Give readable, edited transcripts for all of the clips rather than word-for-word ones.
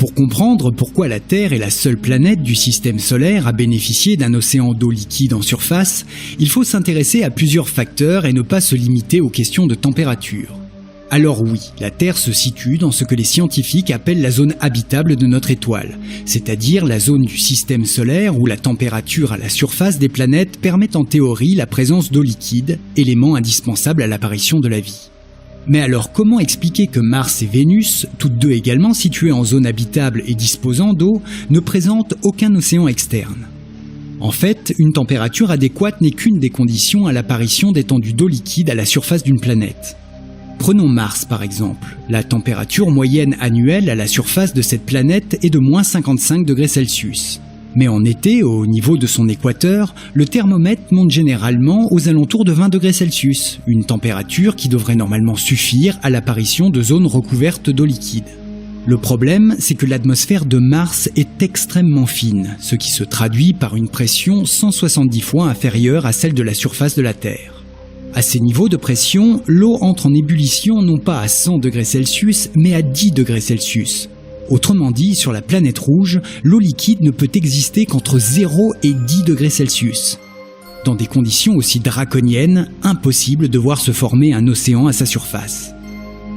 Pour comprendre pourquoi la Terre est la seule planète du système solaire à bénéficier d'un océan d'eau liquide en surface, il faut s'intéresser à plusieurs facteurs et ne pas se limiter aux questions de température. Alors oui, la Terre se situe dans ce que les scientifiques appellent la zone habitable de notre étoile, c'est-à-dire la zone du système solaire où la température à la surface des planètes permet en théorie la présence d'eau liquide, élément indispensable à l'apparition de la vie. Mais alors comment expliquer que Mars et Vénus, toutes deux également situées en zone habitable et disposant d'eau, ne présentent aucun océan externe ? En fait, une température adéquate n'est qu'une des conditions à l'apparition d'étendues d'eau liquide à la surface d'une planète. Prenons Mars par exemple. La température moyenne annuelle à la surface de cette planète est de moins 55 degrés Celsius. Mais en été, au niveau de son équateur, le thermomètre monte généralement aux alentours de 20 degrés Celsius, une température qui devrait normalement suffire à l'apparition de zones recouvertes d'eau liquide. Le problème, c'est que l'atmosphère de Mars est extrêmement fine, ce qui se traduit par une pression 170 fois inférieure à celle de la surface de la Terre. À ces niveaux de pression, l'eau entre en ébullition non pas à 100 degrés Celsius, mais à 10 degrés Celsius. Autrement dit, sur la planète rouge, l'eau liquide ne peut exister qu'entre 0 et 10 degrés Celsius. Dans des conditions aussi draconiennes, impossible de voir se former un océan à sa surface.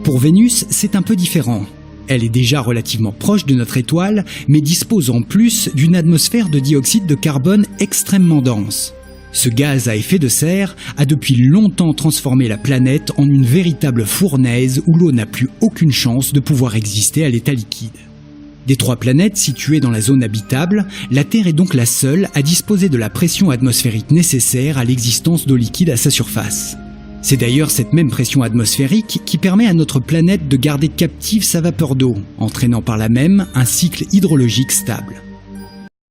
Pour Vénus, c'est un peu différent. Elle est déjà relativement proche de notre étoile, mais dispose en plus d'une atmosphère de dioxyde de carbone extrêmement dense. Ce gaz à effet de serre a depuis longtemps transformé la planète en une véritable fournaise où l'eau n'a plus aucune chance de pouvoir exister à l'état liquide. Des trois planètes situées dans la zone habitable, la Terre est donc la seule à disposer de la pression atmosphérique nécessaire à l'existence d'eau liquide à sa surface. C'est d'ailleurs cette même pression atmosphérique qui permet à notre planète de garder captive sa vapeur d'eau, entraînant par là même un cycle hydrologique stable.